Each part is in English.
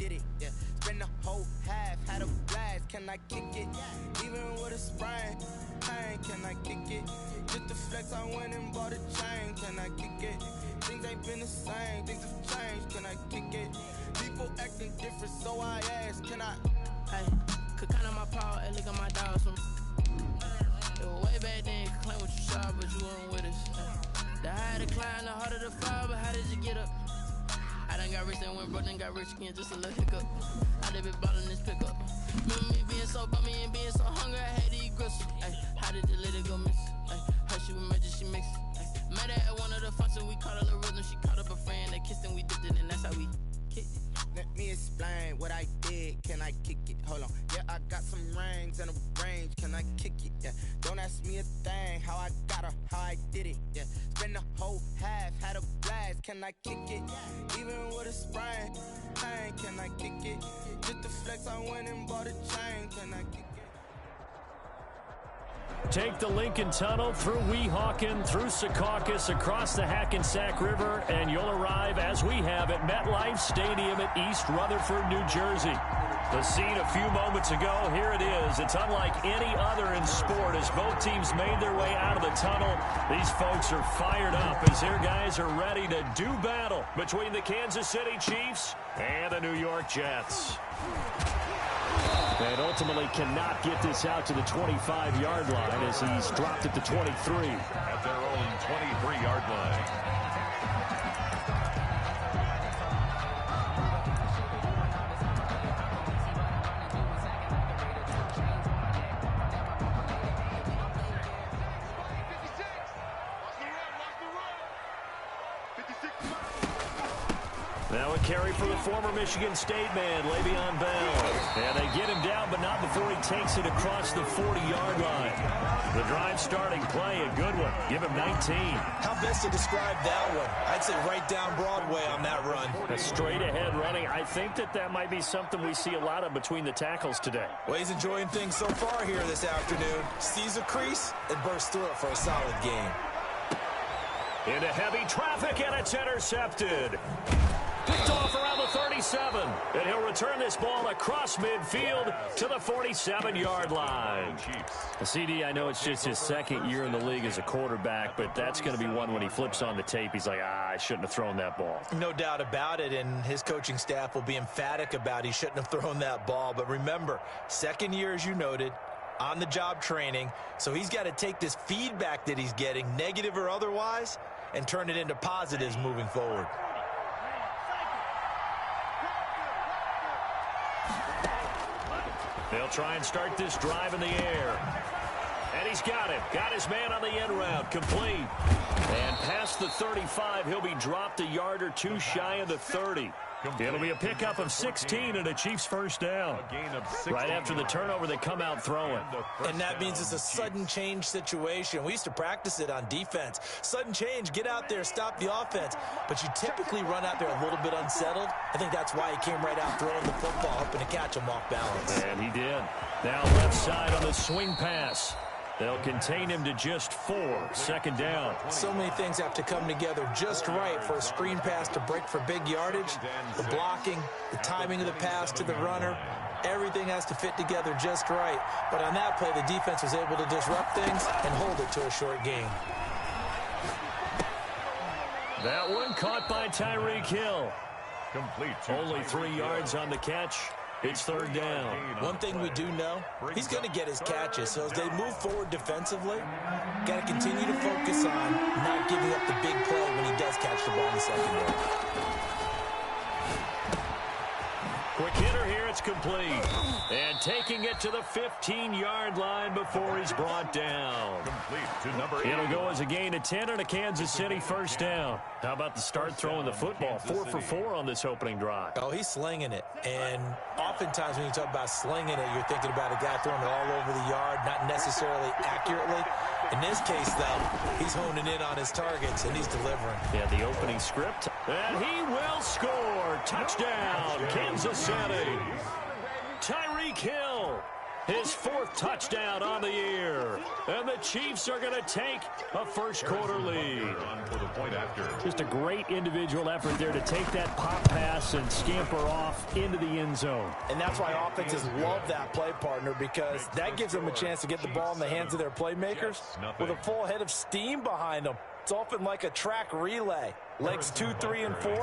did it, yeah. Spend the whole half, had a blast, can I kick it? Even with a sprain, pain, can I kick it? Just the flex, I went and bought a chain, can I kick it? Things ain't been the same, things have changed, can I kick it? People acting different, so I ask, can I? Hey, could count on my power, and look at my dogs from. It was way back then, you could claim what you saw, but you weren't with us. The higher the climb, the harder the fall, but how did you get up? I done got rich and went broke, then got rich again, just a little hiccup. I done been ballin' this pickup. Remember me being so bummy and being so hungry, I had to eat gristle. Ay, how did the lady go miss? Ay, how she was magic, she mixed. Met her at one of the functions, we caught a little rhythm, she caught up a friend, they kissed and we dipped it, and that's how we kicked it. Let me explain what I did, can I kick it? Hold on, yeah, I got some rings and a range, can I kick it? Yeah, don't ask me a thing, how I got her, how I did it. Yeah, spend the whole half, had a blast, can I kick it? Even with a sprain, pain, can I kick it? Just the flex, I went and bought a chain, can I kick it? Take the Lincoln Tunnel through Weehawken, through Secaucus, across the Hackensack River, and you'll arrive, as we have, at MetLife Stadium at East Rutherford, New Jersey. The scene a few moments ago, here it is. It's unlike any other in sport as both teams made their way out of the tunnel. These folks are fired up as their guys are ready to do battle between the Kansas City Chiefs and the New York Jets. And ultimately cannot get this out to the 25-yard line as he's dropped at the 23. At their own 23-yard line. Now a carry for the former Michigan State man, Le'Veon Bell. And they get him down, but not before he takes it across the 40-yard line. The drive starting play, a good one. Give him 19. How best to describe that one? I'd say right down Broadway on that run. A straight-ahead running. I think that might be something we see a lot of between the tackles today. Well, he's enjoying things so far here this afternoon. Sees a crease and bursts through it for a solid gain. Into heavy traffic, and it's intercepted. Picked off around the 37, and he'll return this ball across midfield to the 47-yard line. The CD, I know it's just his second year in the league as a quarterback, but that's going to be one when he flips on the tape. He's like, I shouldn't have thrown that ball. No doubt about it, and his coaching staff will be emphatic about he shouldn't have thrown that ball. But remember, second year, as you noted, on-the-job training, so he's got to take this feedback that he's getting, negative or otherwise, and turn it into positives moving forward. They'll try and start this drive in the air. And he's got it. Got his man on the end route. Complete. And past the 35, he'll be dropped a yard or two shy of the 30. It'll be a pickup of 16 and a Chiefs first down. Right after the turnover, they come out throwing. And that means it's a sudden change situation. We used to practice it on defense. Sudden change, get out there, stop the offense. But you typically run out there a little bit unsettled. I think that's why he came right out throwing the football, hoping to catch him off balance. And he did. Now left side on the swing pass. They'll contain him to just 4. Second down. So many things have to come together just right for a screen pass to break for big yardage. The blocking, the timing of the pass to the runner, everything has to fit together just right. But on that play, the defense was able to disrupt things and hold it to a short gain. That one caught by Tyreek Hill. Complete. Only 3 yards on the catch. It's third down. One thing we do know, he's going to get his catches. So as they move forward defensively, got to continue to focus on not giving up the big play when he does catch the ball in the secondary. Quick hitter here, it's complete. And taking it to the 15-yard line before he's brought down. Complete to number 8. It'll go as a gain of 10 and a Kansas City first down. How about the start throwing the football? 4 for 4 on this opening drive. Oh, he's slinging it. And oftentimes when you talk about slinging it, you're thinking about a guy throwing it all over the yard, not necessarily accurately. In this case, though, he's honing in on his targets, and he's delivering. Yeah, the opening script. And he will score. Touchdown, Kansas City. Tyreek Hill. His 4th touchdown on the year. And the Chiefs are going to take a first-quarter lead. Just a great individual effort there to take that pop pass and scamper off into the end zone. And that's why offenses love that play, partner, because that gives them a chance to get the ball in the hands of their playmakers with a full head of steam behind them. It's often like a track relay. Legs 2, 3, and 4.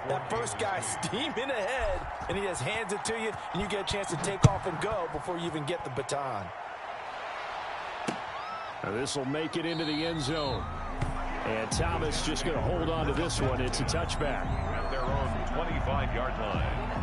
That first guy steaming ahead, and he just hands it to you, and you get a chance to take off and go before you even get the baton. Now this will make it into the end zone. And Thomas just going to hold on to this one. It's a touchback. At their own 25-yard line.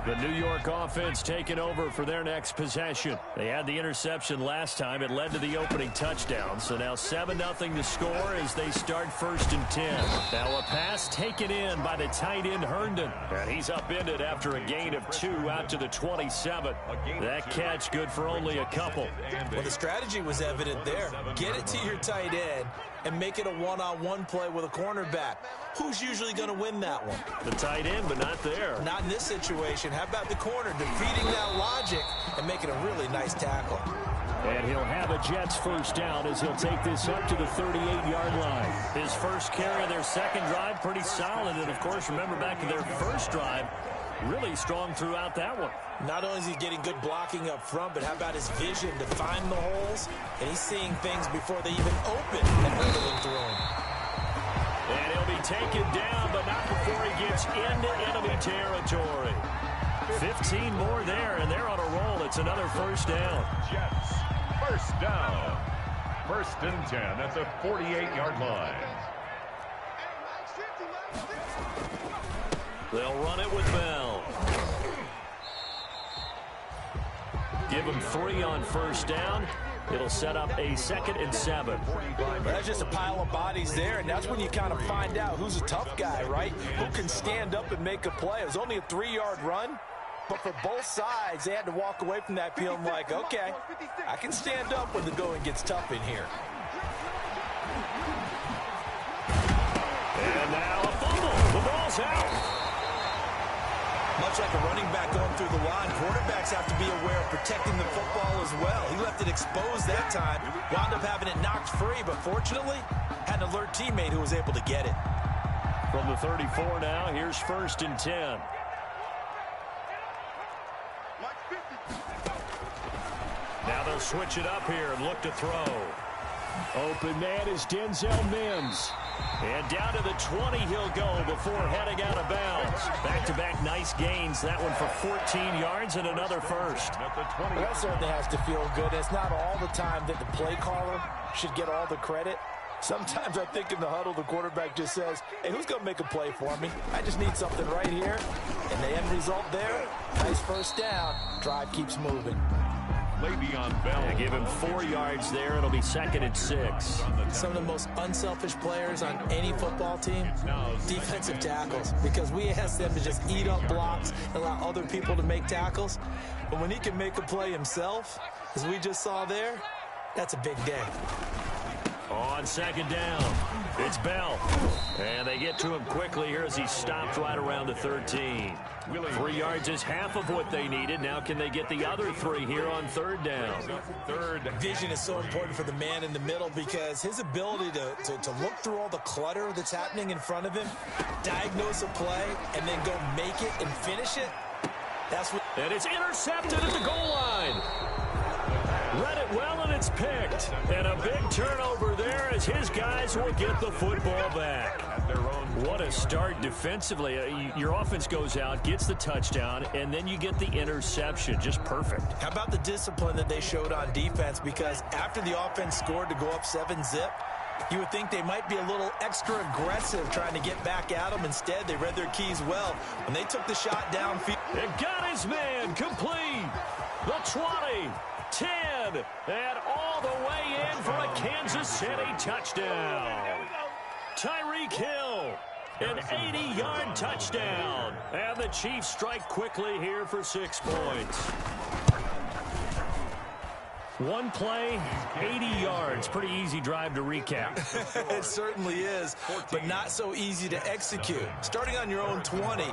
The New York offense taking over for their next possession. They had the interception last time. It led to the opening touchdown. So now 7-0 to score as they start 1st and 10. Now a pass taken in by the tight end Herndon. And he's upended after a gain of 2 out to the 27. That catch good for only a couple. Well, the strategy was evident there. Get it to your tight end and make it a one-on-one play with a cornerback. Who's usually going to win that one? The tight end, but not there. Not in this situation. How about the corner defeating that logic and making a really nice tackle? And he'll have a Jets first down as he'll take this up to the 38-yard line. His first carry of their second drive, pretty solid. And, of course, remember back to their first drive, really strong throughout that one. Not only is he getting good blocking up front, but how about his vision to find the holes? And he's seeing things before they even open and rather than throw him. And he'll be taken down, but not before he gets into enemy territory. 15 more there, and they're on a roll. It's another first down. Jets, first down. 1st and 10 at the 48-yard line. They'll run it with Bell. Give him 3 on first down. It'll set up a 2nd and 7. That's just a pile of bodies there, and that's when you kind of find out who's a tough guy, right? Who can stand up and make a play. It was only a 3-yard run, but for both sides, they had to walk away from that feeling like, okay, I can stand up when the going gets tough in here. And now a fumble. The ball's out. Much like a running back going through the line, quarterbacks have to be aware of protecting the football as well. He left it exposed that time, wound up having it knocked free, but fortunately, had an alert teammate who was able to get it. From the 34 now, here's 1st and 10. Now they'll switch it up here and look to throw. Open man is Denzel Mims. And down to the 20 he'll go before heading out of bounds. Back-to-back nice gains. That one for 14 yards and another first. Well, that certainly has to feel good. It's not all the time that the play caller should get all the credit. Sometimes I think in the huddle, the quarterback just says, hey, who's going to make a play for me? I just need something right here. And the end result there, nice first down. Drive keeps moving. Le'Veon Bell. Yeah, give him 4 yards there. It'll be 2nd and 6. Some of the most unselfish players on any football team, defensive tackles, because we ask them to just eat up blocks and allow other people to make tackles. But when he can make a play himself, as we just saw there, that's a big day. On 2nd down, it's Bell. And they get to him quickly here as he stopped right around the 13. 3 yards is half of what they needed. Now can they get the other 3 here on 3rd down? Vision is so important for the man in the middle because his ability to look through all the clutter that's happening in front of him, diagnose a play, and then go make it and finish it, that's what... And it's intercepted at the goal line. Read it well, and it's picked. And a big turnover there as his guys will get the football back. What a start defensively. Your offense goes out, gets the touchdown, and then you get the interception. Just perfect. How about the discipline that they showed on defense? Because after the offense scored to go up 7-zip, you would think they might be a little extra aggressive trying to get back at them. Instead, they read their keys well. When they took the shot downfield. It got his man complete. The 20. 10, and all the way in for a Kansas City touchdown. Tyreek Hill, an 80-yard touchdown. And the Chiefs strike quickly here for 6 points. One play, 80 yards. Pretty easy drive to recap. It certainly is, but not so easy to execute. Starting on your own 20,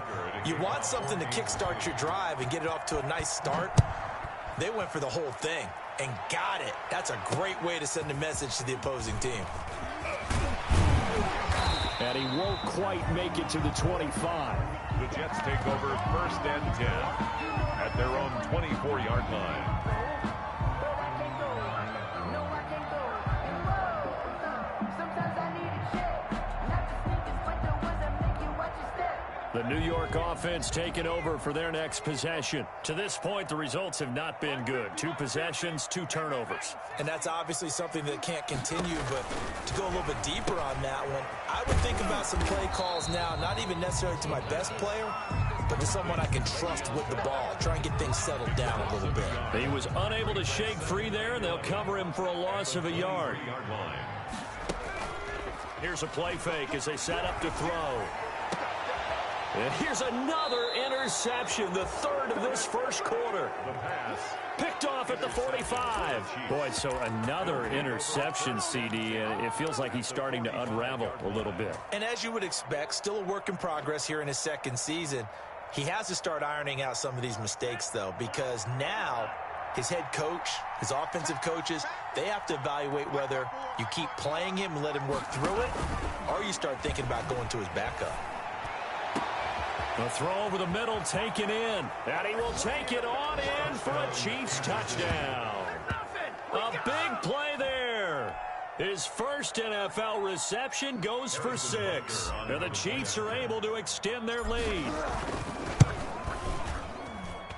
you want something to kickstart your drive and get it off to a nice start. They went for the whole thing and got it. That's a great way to send a message to the opposing team. And he won't quite make it to the 25. The Jets take over 1st and 10 at their own 24-yard line. The New York offense taking over for their next possession. To this point, the results have not been good. 2 possessions, 2 turnovers. And that's obviously something that can't continue, but to go a little bit deeper on that one, I would think about some play calls now, not even necessarily to my best player, but to someone I can trust with the ball. Try and get things settled down a little bit. He was unable to shake free there, and they'll cover him for a loss of a yard. Here's a play fake as they set up to throw. And here's another interception, the 3rd of this first quarter. Picked off at the 45. Boy, so another interception, CD, and it feels like he's starting to unravel a little bit. And as you would expect, still a work in progress here in his 2nd season. He has to start ironing out some of these mistakes, though, because now his head coach, his offensive coaches, they have to evaluate whether you keep playing him and let him work through it, or you start thinking about going to his backup. The throw over the middle taken in. And he will take it on in for a Chiefs touchdown. A big play there. His first NFL reception goes for 6. And the Chiefs are able to extend their lead.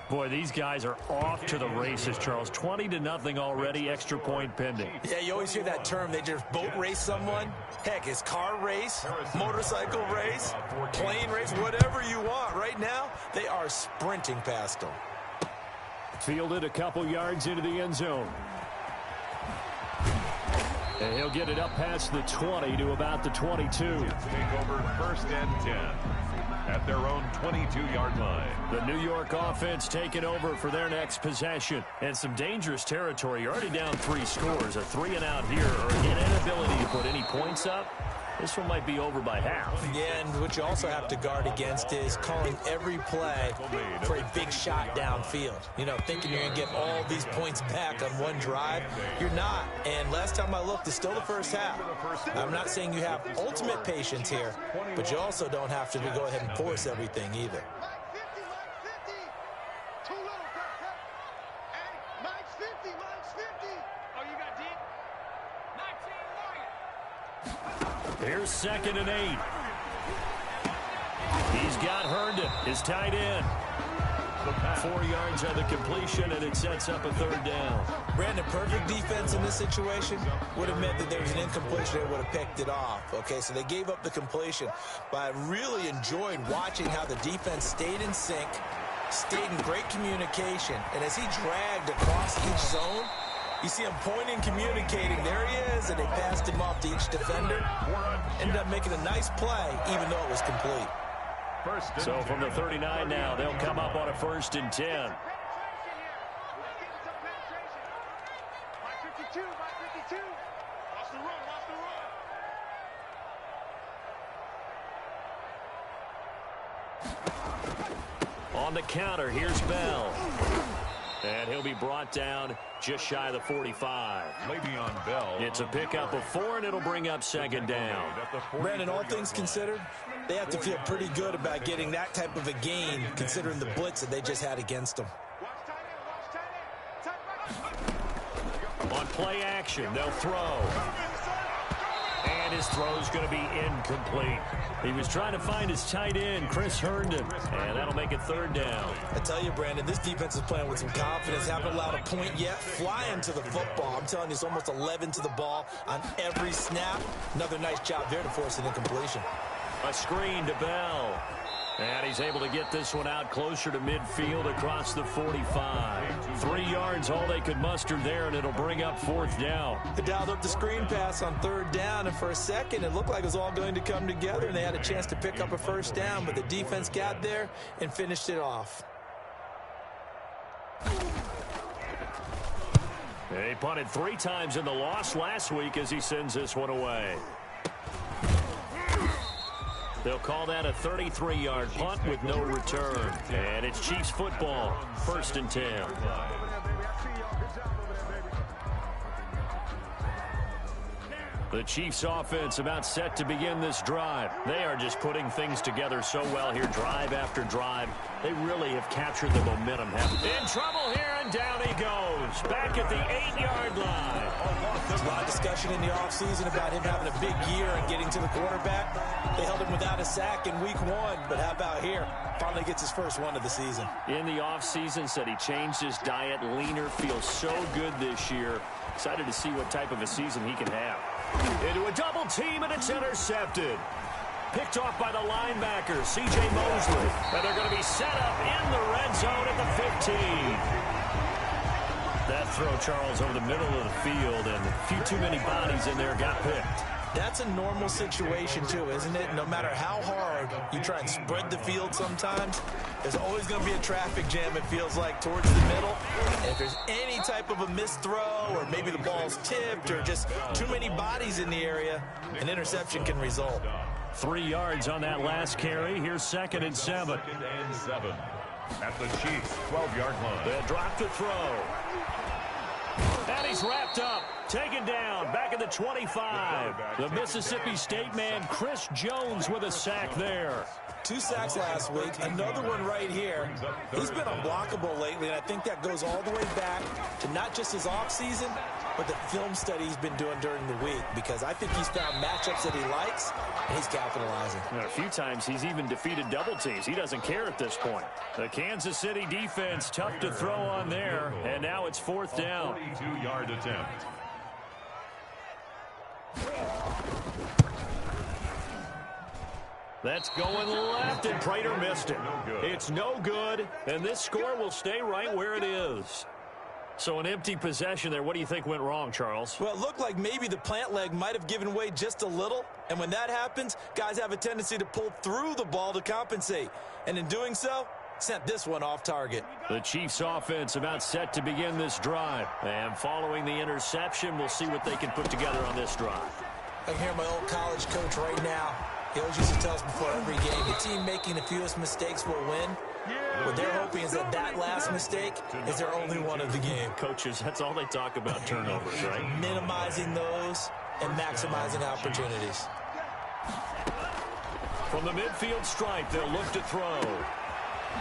Boy, these guys are off to the races, Charles. 20-0 already, extra point pending. Yeah, you always hear that term. They just boat race someone. Heck, it's car race, motorcycle race, plane race, whatever you want. Right now, they are sprinting past them. Fielded a couple yards into the end zone. And he'll get it up past the 20 to about the 22. Take over 1st and 10 at their own 22-yard line. The New York offense taking over for their next possession. And some dangerous territory. You're already down 3 scores. A 3-and-out here, or an inability to put any points up. This one might be over by half. Yeah, and what you also have to guard against is calling every play for a big shot downfield. You know, thinking you're going to get all these points back on one drive. You're not. And last time I looked, it's still the first half. I'm not saying you have ultimate patience here, but you also don't have to go ahead and force everything either. Here's 2nd and 8. He's got Herndon, his tight end. 4 yards on the completion, and it sets up a 3rd down. Brandon, perfect defense in this situation would have meant that there was an incompletion that would have picked it off. Okay, so they gave up the completion. But I really enjoyed watching how the defense stayed in sync, stayed in great communication, and as he dragged across each zone, you see him pointing, communicating. There he is, and they passed him off to each defender. Ended up making a nice play, even though it was complete. So from the 39 now, they'll come up on a 1st and 10. On the counter, here's Bell. And he'll be brought down just shy of the 45. Le'Veon Bell. It's a pickup of 4, and it'll bring up 2nd down. Brandon, all things considered, they have to feel pretty good about getting that type of a gain, considering the blitz that they just had against them. On play action, they'll throw. And his throw's going to be incomplete. He was trying to find his tight end, Chris Herndon, and that'll make it 3rd down. I tell you, Brandon, this defense is playing with some confidence. Haven't allowed a point yet. Flying to the football. I'm telling you, it's almost 11 to the ball on every snap. Another nice job there to force an incompletion. A screen to Bell. And he's able to get this one out closer to midfield across the 45. 3 yards, all they could muster there, and it'll bring up 4th down. They dialed up the screen pass on 3rd down, and for a second, it looked like it was all going to come together, and they had a chance to pick up a 1st down, but the defense got there and finished it off. He punted 3 times in the loss last week as he sends this one away. They'll call that a 33-yard punt with no return. And it's Chiefs football, 1st and 10. The Chiefs offense about set to begin this drive. They are just putting things together so well here, drive after drive. They really have captured the momentum. In trouble here, and down he goes. Back at the 8-yard line. There's a lot of discussion in the offseason about him having a big year and getting to the quarterback. They held him without a sack in week 1, but how about here? Finally gets his first one of the season. In the offseason, said he changed his diet, leaner, feels so good this year. Excited to see what type of a season he can have. Into a double team, and it's intercepted. Picked off by the linebacker, C.J. Mosley. And they're going to be set up in the red zone at the 15. That throw, Charles, over the middle of the field, and a few too many bodies in there got picked. That's a normal situation, too, isn't it? No matter how hard you try and spread the field sometimes, there's always going to be a traffic jam, it feels like, towards the middle. And if there's any type of a missed throw, or maybe the ball's tipped, or just too many bodies in the area, an interception can result. 3 yards on that last carry. Here's 2nd and 7. 2nd and 7 at the Chiefs' 12-yard line. They drop to throw. And he's wrapped up. Taken down. Back at the 25. The Mississippi State man, Chris Jones, with a sack there. 2 sacks last week. Another one right here. He's been unblockable lately, and I think that goes all the way back to not just his offseason, but the film study he's been doing during the week, because I think he's found matchups that he likes, and he's capitalizing. A few times he's even defeated double teams. He doesn't care at this point. The Kansas City defense tough to throw on there, and now it's 4th down. 42-yard attempt. That's going left, and Prater missed it. It's no good, and this score will stay right where it is. So an empty possession there. What do you think went wrong, Charles? Well, it looked like maybe the plant leg might have given way just a little, and when that happens, guys have a tendency to pull through the ball to compensate, and in doing so, sent this one off target. The Chiefs offense about set to begin this drive, and following the interception, we'll see what they can put together on this drive. I can hear my old college coach right now. He always used to tell us before every game, the team making the fewest mistakes will win. What they're hoping is that last mistake is their only one of the game. Coaches, that's all they talk about, turnovers, right? Minimizing those and maximizing opportunities. From the midfield stripe, they'll look to throw.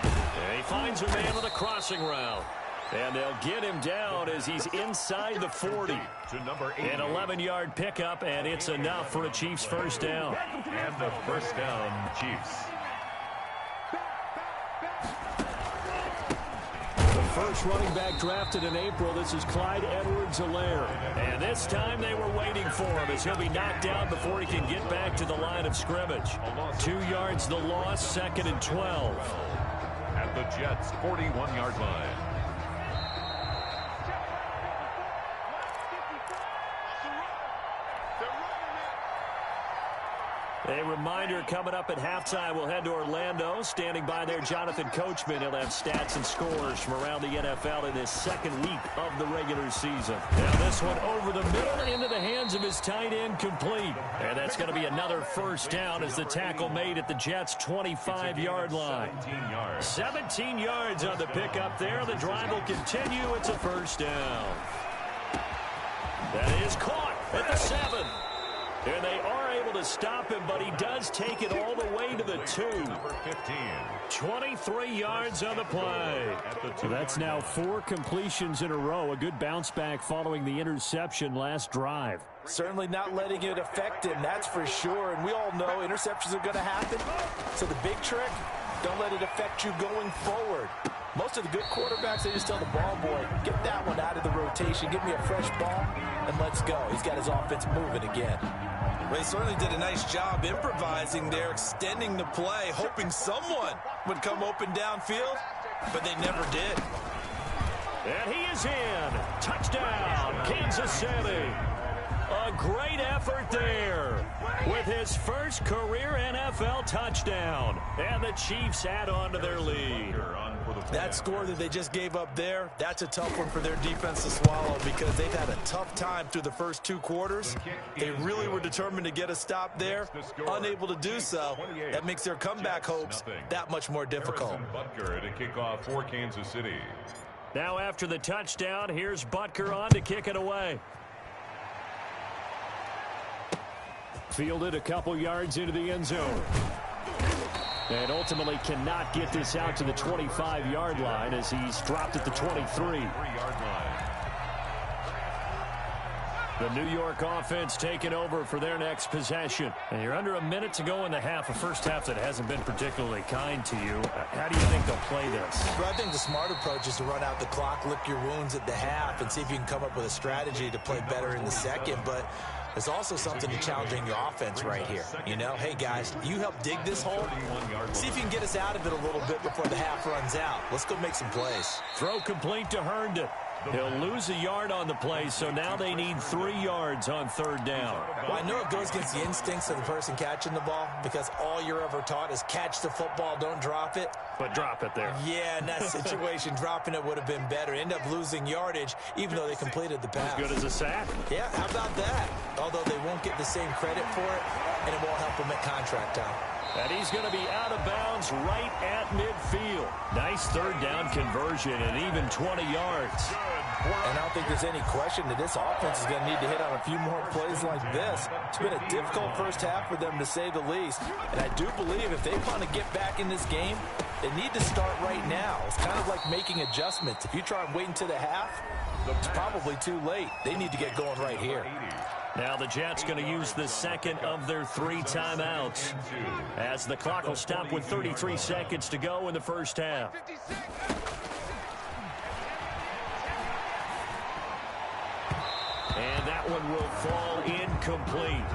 And he finds a man on the crossing route. And they'll get him down as he's inside the 40. An 11-yard pickup, and it's enough for a Chiefs first down. And the first down, Chiefs. The first running back drafted in April, this is Clyde Edwards-Helaire. And this time they were waiting for him as he'll be knocked down before he can get back to the line of scrimmage. 2 yards the loss, 2nd and 12. At the Jets' 41-yard line. A reminder, coming up at halftime, we'll head to Orlando. Standing by there, Jonathan Coachman. He'll have stats and scores from around the NFL in his 2nd week of the regular season. Now this one over the middle into the hands of his tight end, complete. And that's going to be another first down as the tackle made at the Jets' 25-yard line. 17 yards on the pickup there. The drive will continue. It's a first down. That is caught at the 7. And they are able to stop him, but he does take it all the way to the 2. Number 15. 23 yards on the play. So that's now 4 completions in a row. A good bounce back following the interception last drive. Certainly not letting it affect him, that's for sure. And we all know interceptions are going to happen. So the big trick, don't let it affect you going forward. Most of the good quarterbacks, they just tell the ball boy, get that one out of the rotation, give me a fresh ball, and let's go. He's got his offense moving again. Well, he certainly did a nice job improvising there, extending the play, hoping someone would come open downfield, but they never did. And he is in. Touchdown, Kansas City. A great effort there with his first career NFL touchdown. And the Chiefs add on to their lead. On That score that they just gave up there, that's a tough one for their defense to swallow because they've had a tough time through the first 2 quarters. They really were determined to get a stop there, unable to do so. That makes their comeback hopes that much more difficult. Butker to kick off for Kansas City. Now after the touchdown, here's Butker on to kick it away. Fielded a couple yards into the end zone. And ultimately cannot get this out to the 25-yard line as he's dropped at the 23. The New York offense taking over for their next possession. And you're under a minute to go in the half, a first half that hasn't been particularly kind to you. How do you think they'll play this? Well, I think the smart approach is to run out the clock, lick your wounds at the half, and see if you can come up with a strategy to play better in the second. But there's also something to challenging your offense right here. You know, hey, guys, you help dig this hole. See if you can get us out of it a little bit before the half runs out. Let's go make some plays. Throw complete to Herndon. He'll lose a yard on the play, so now they need 3 yards on 3rd down. Well, I know it goes against the instincts of the person catching the ball because all you're ever taught is catch the football, don't drop it. But drop it there. Yeah, in that situation, dropping it would have been better. End up losing yardage, even though they completed the pass. As good as a sack. Yeah, how about that? Although they won't get the same credit for it, and it won't help them at contract time. And he's going to be out of bounds right at midfield. Nice 3rd down conversion and even 20 yards. And I don't think there's any question that this offense is going to need to hit on a few more plays like this. It's been a difficult first half for them, to say the least. And I do believe if they want to get back in this game, they need to start right now. It's kind of like making adjustments. If you try and wait until the half, it's probably too late. They need to get going right here. Now the Jets going to use the second of their 3 timeouts as the clock will stop with 33 seconds to go in the first half. And that one will fall incomplete.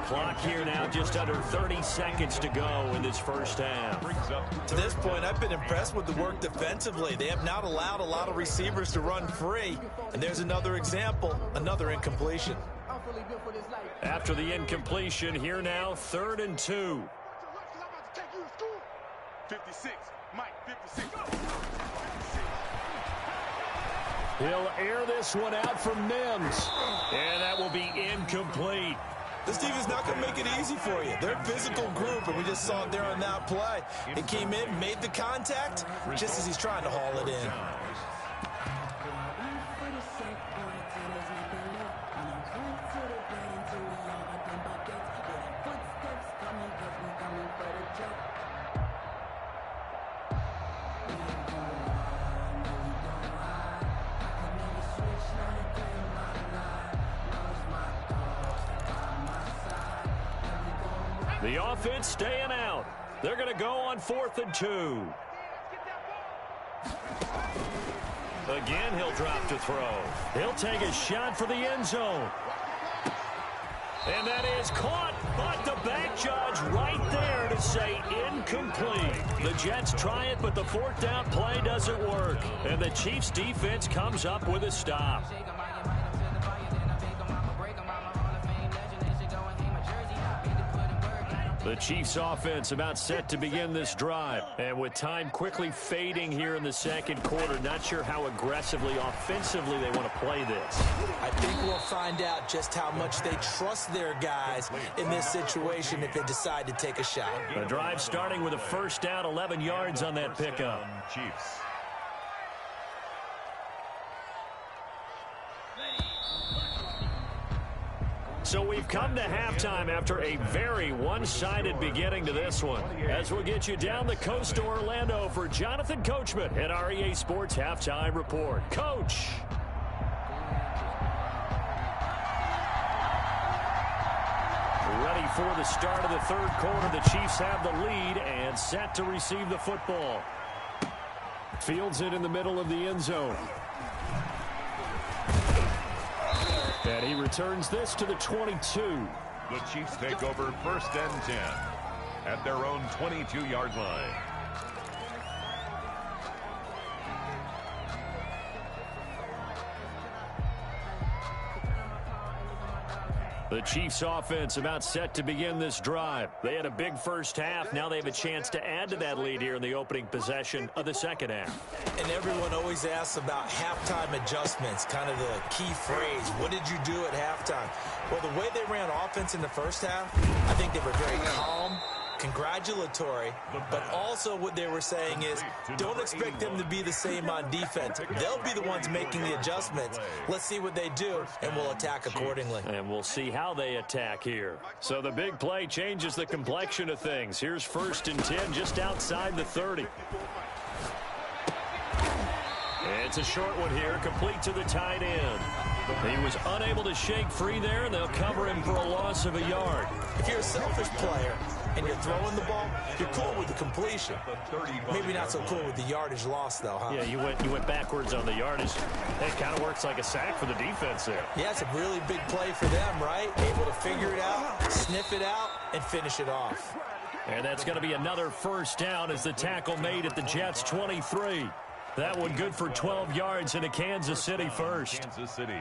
Clock here now just under 30 seconds to go in this first half. To this point, I've been impressed with the work defensively. They have not allowed a lot of receivers to run free. And there's another example, another incompletion. After the incompletion, here now, 3rd and 2. 56, Mike, 56. He'll air this one out from Mims. And that will be incomplete. This team is not going to make it easy for you. They're a physical group, and we just saw it there on that play. It came in, made the contact, just as he's trying to haul it in. The offense staying out. They're going to go on 4th and 2. Again, he'll drop to throw. He'll take a shot for the end zone. And that is caught, but the back judge right there to say incomplete. The Jets try it, but the 4th down play doesn't work. And the Chiefs defense comes up with a stop. The Chiefs offense about set to begin this drive. And with time quickly fading here in the second quarter, not sure how aggressively, offensively they want to play this. I think we'll find out just how much they trust their guys in this situation if they decide to take a shot. The drive starting with a 1st down, 11 yards on that pickup. Chiefs. So we've come to halftime after a very one-sided beginning to this one. As we'll get you down the coast to Orlando for Jonathan Coachman at our EA Sports Halftime Report. Coach. Ready for the start of the 3rd quarter. The Chiefs have the lead and set to receive the football. Fields it in the middle of the end zone. And he returns this to the 22. The Chiefs take over 1st and 10 at their own 22-yard line. The Chiefs offense about set to begin this drive. They had a big first half. Now they have a chance to add to that lead here in the opening possession of the second half. And everyone always asks about halftime adjustments, kind of the key phrase. What did you do at halftime? Well, the way they ran offense in the first half, I think they were very calm, congratulatory, but also what they were saying is don't expect them to be the same on defense. They'll be the ones making the adjustments. Let's see what they do, and we'll attack accordingly. And we'll see how they attack here. So the big play changes the complexion of things. Here's 1st and 10 just outside the 30. It's a short one here, complete to the tight end. He was unable to shake free there, and they'll cover him for a loss of a yard. If you're a selfish player and you're throwing the ball, you're cool with the completion. Maybe not so cool with the yardage loss, though, huh? Yeah, you went backwards on the yardage. It kind of works like a sack for the defense there. Yeah, it's a really big play for them, right? Able to figure it out, sniff it out, and finish it off. And that's going to be another first down as the tackle made at the Jets' 23. That one good for 12 yards into Kansas City first. Kansas City.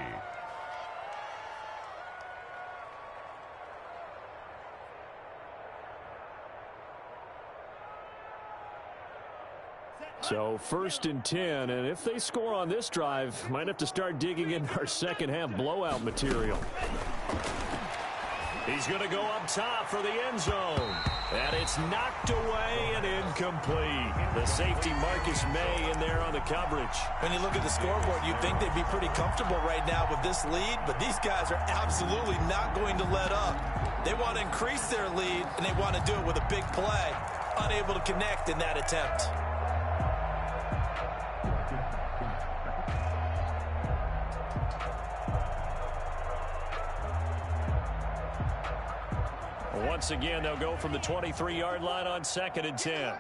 So 1st and 10, and if they score on this drive, might have to start digging in our second half blowout material. He's going to go up top for the end zone. And it's knocked away and incomplete. The safety Marcus May in there on the coverage. When you look at the scoreboard, you'd think they'd be pretty comfortable right now with this lead, but these guys are absolutely not going to let up. They want to increase their lead, and they want to do it with a big play. Unable to connect in that attempt. Once again, they'll go from the 23-yard line on 2nd and 10.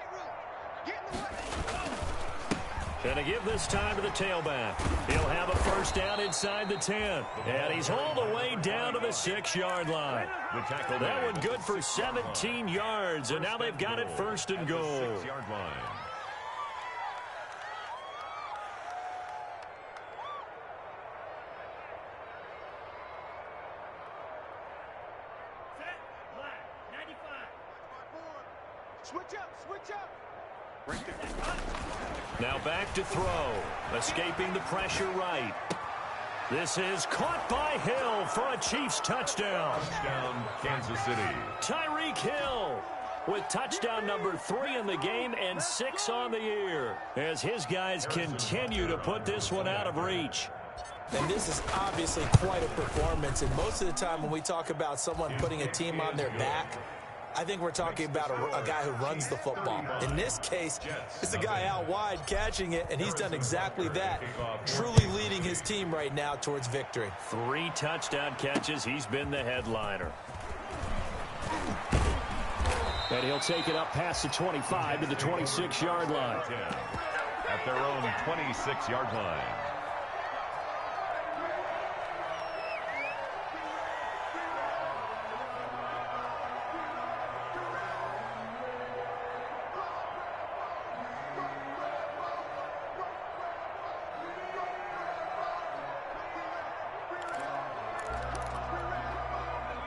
And to give this time to the tailback. He'll have a first down inside the 10. And he's hauled the way down to the 6-yard line. That one good for 17 yards. And now they've got it 1st and goal. 6-yard line. Switch up. Now back to throw. Escaping the pressure right. This is caught by Hill for a Chiefs touchdown. Touchdown, Kansas City. Tyreek Hill with touchdown number 3 in the game and 6 on the year as his guys continue to put this one out of reach. And this is obviously quite a performance. And most of the time when we talk about someone putting a team on their back, I think we're talking about a guy who runs the football. In this case, it's a guy out wide catching it, and he's done exactly that, truly leading his team right now towards victory. 3 touchdown catches. He's been the headliner. And he'll take it up past the 25 to the 26-yard line. At their own 26-yard line.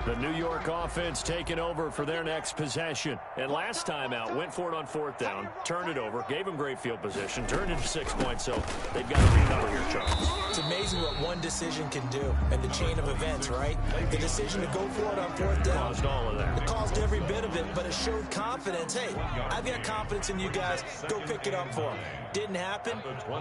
The New York offense taking over for their next possession. And last time out, went for it on 4th down, turned it over, gave them great field position, turned into 6 points, so they've got to recover here, Charles. It's amazing what one decision can do and the chain of events, right? The decision to go for it on 4th down. Caused all of that. It caused every bit of it, but it showed confidence. Hey, I've got confidence in you guys. Go pick it up for them. Didn't happen.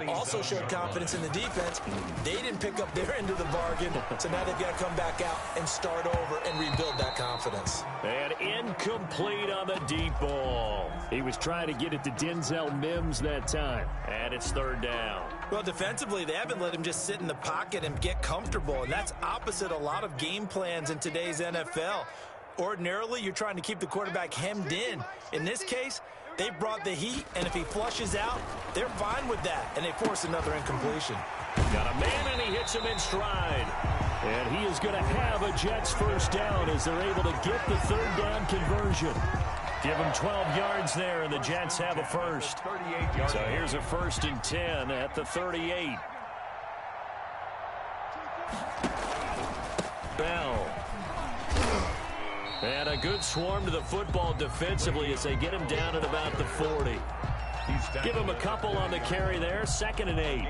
Also showed confidence in the defense. They didn't pick up their end of the bargain, so now they've got to come back out and start over and rebuild that confidence. And incomplete on the deep ball. He was trying to get it to Denzel Mims that time. And it's 3rd down. Well, defensively, they haven't let him just sit in the pocket and get comfortable, and that's opposite a lot of game plans in today's NFL. Ordinarily, you're trying to keep the quarterback hemmed in. In this case, they brought the heat, and if he flushes out, they're fine with that, and they force another incompletion. Got a man, and he hits him in stride. And he is going to have a Jets first down as they're able to get the 3rd down conversion. Give him 12 yards there, and the Jets have a first. So here's a 1st and 10 at the 38. Bell And a good swarm to the football defensively as they get him down at about the 40. Give him a couple on the carry there. 2nd and 8.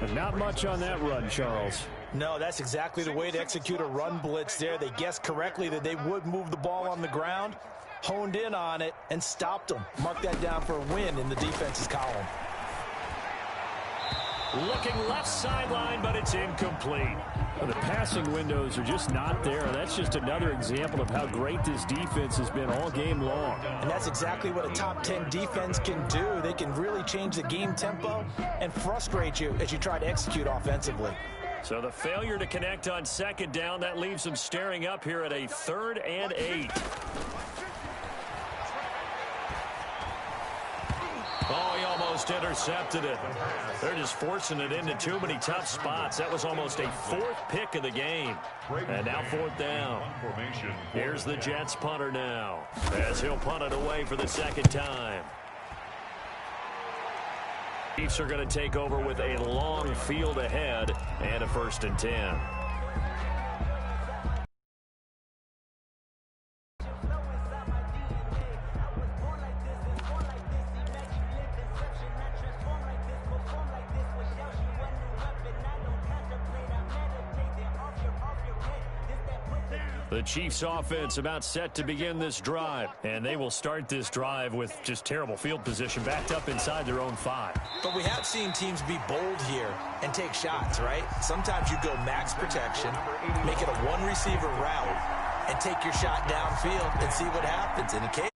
And not much on that run, Charles. No, that's exactly the way to execute a run blitz there. They guessed correctly that they would move the ball on the ground, honed in on it, and stopped them. Mark that down for a win in the defense's column. Looking left sideline, but it's incomplete. Well, the passing windows are just not there. That's just another example of how great this defense has been all game long. And that's exactly what a top 10 defense can do. They can really change the game tempo and frustrate you as you try to execute offensively. So the failure to connect on 2nd down, that leaves them staring up here at a 3rd and 8. Oh, he almost intercepted it. They're just forcing it into too many tough spots. That was almost a 4th pick of the game. And now 4th down. Here's the Jets punter now, as he'll punt it away for the 2nd time. Chiefs are going to take over with a long field ahead and a 1st and 10. The Chiefs offense about set to begin this drive, and they will start this drive with just terrible field position backed up inside their own 5. But we have seen teams be bold here and take shots, right? Sometimes you go max protection, make it a one receiver route, and take your shot downfield and see what happens. In the case